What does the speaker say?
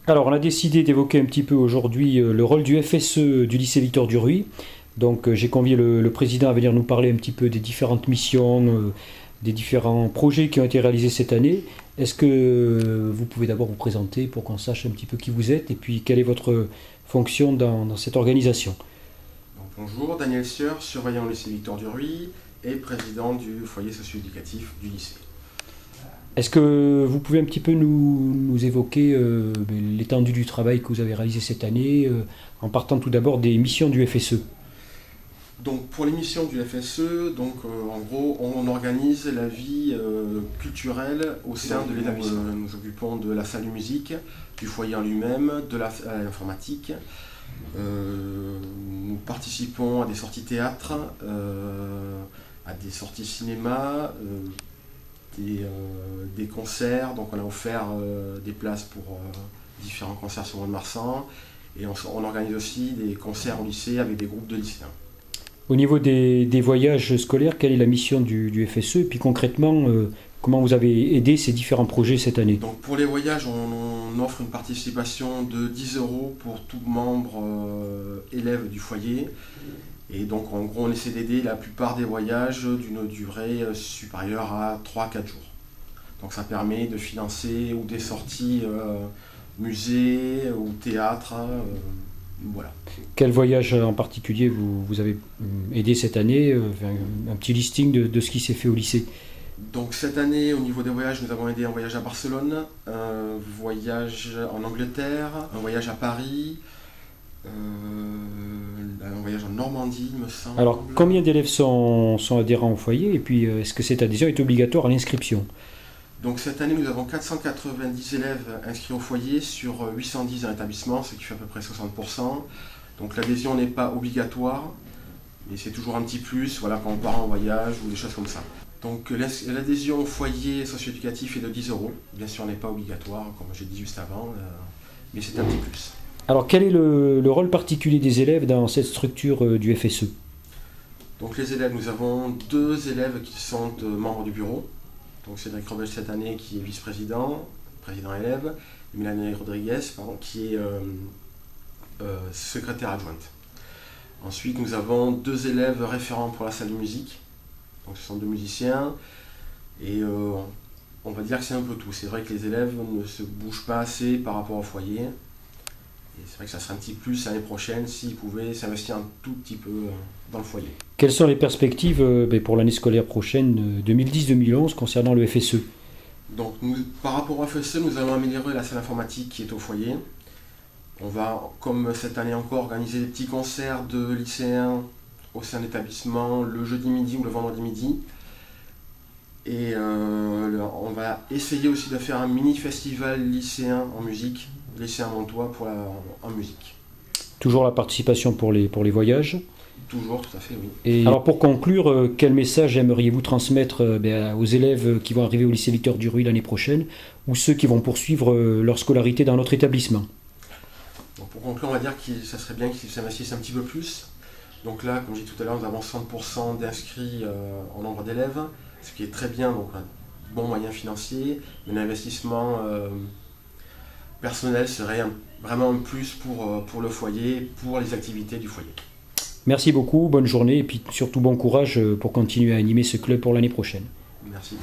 Alors, on a décidé d'évoquer un petit peu aujourd'hui le rôle du FSE du lycée Victor Duruy. Donc, j'ai convié le président à venir nous parler un petit peu des différentes missions, des différents projets qui ont été réalisés cette année. Est-ce que vous pouvez d'abord vous présenter pour qu'on sache un petit peu qui vous êtes et puis quelle est votre fonction dans cette organisation? Donc, bonjour, Daniel Sieur, surveillant au lycée Victor Duruy et président du foyer socio-éducatif du lycée. Est-ce que vous pouvez un petit peu nous évoquer l'étendue du travail que vous avez réalisé cette année, en partant tout d'abord des missions du FSE? Donc pour les missions du FSE, en gros on organise la vie culturelle au sein de l'établissement. Nous nous occupons de la salle de musique, du foyer en lui-même, de l'informatique. Nous participons à des sorties théâtre, à des sorties cinéma, des concerts. Donc on a offert des places pour différents concerts sur Mont-de-Marsan. Et on organise aussi des concerts au lycée avec des groupes de lycéens. Au niveau des voyages scolaires, quelle est la mission du FSE? Et puis concrètement, comment vous avez aidé ces différents projets cette année? Donc pour les voyages, on offre une participation de 10 € pour tout membre élève du foyer. Et donc en gros, on essaie d'aider la plupart des voyages d'une durée supérieure à 3-4 jours. Donc ça permet de financer ou des sorties musée ou théâtre. Voilà. Quel voyage en particulier vous avez aidé cette année? Un petit listing de ce qui s'est fait au lycée. Donc cette année, au niveau des voyages, nous avons aidé un voyage à Barcelone, un voyage en Angleterre, un voyage à Paris, un voyage en Normandie, il me semble. Alors, combien d'élèves sont adhérents au foyer? Et puis, est-ce que cette adhésion est obligatoire à l'inscription? Donc cette année, nous avons 490 élèves inscrits au foyer sur 810 dans l'établissement, ce qui fait à peu près 60%. Donc l'adhésion n'est pas obligatoire, mais c'est toujours un petit plus, voilà, quand on part en voyage ou des choses comme ça. Donc l'adhésion au foyer socio-éducatif est de 10 €. Bien sûr, elle n'est pas obligatoire, comme j'ai dit juste avant, mais c'est un petit plus. Alors, quel est le rôle particulier des élèves dans cette structure du FSE? Donc les élèves, nous avons 2 élèves qui sont membres du bureau. Donc Cédric Robel cette année qui est vice-président, président élève, et Mélanie Rodriguez qui est secrétaire adjointe. Ensuite nous avons 2 élèves référents pour la salle de musique, donc ce sont 2 musiciens, et on va dire que c'est un peu tout. C'est vrai que les élèves ne se bougent pas assez par rapport au foyer, et c'est vrai que ça serait un petit plus l'année prochaine s'ils pouvaient s'investir un tout petit peu dans le foyer. Quelles sont les perspectives pour l'année scolaire prochaine 2010-2011 concernant le FSE? Donc par rapport au FSE, nous allons améliorer la salle informatique qui est au foyer. On va, comme cette année encore, organiser des petits concerts de lycéens au sein de l'établissement le jeudi midi ou le vendredi midi. Et on va essayer aussi de faire un mini-festival lycéen en musique, lycéen montois en musique. Toujours la participation pour les voyages? Toujours, tout à fait, oui. Et alors pour conclure, quel message aimeriez-vous transmettre aux élèves qui vont arriver au lycée Victor Duruy l'année prochaine ou ceux qui vont poursuivre leur scolarité dans notre établissement? Donc pour conclure, on va dire que ça serait bien qu'ils s'investissent un petit peu plus. Donc là, comme j'ai dit tout à l'heure, nous avons 100% d'inscrits en nombre d'élèves, ce qui est très bien, donc un bon moyen financier, mais l'investissement personnel serait vraiment un plus pour le foyer, pour les activités du foyer. Merci beaucoup, bonne journée et puis surtout bon courage pour continuer à animer ce club pour l'année prochaine. Merci.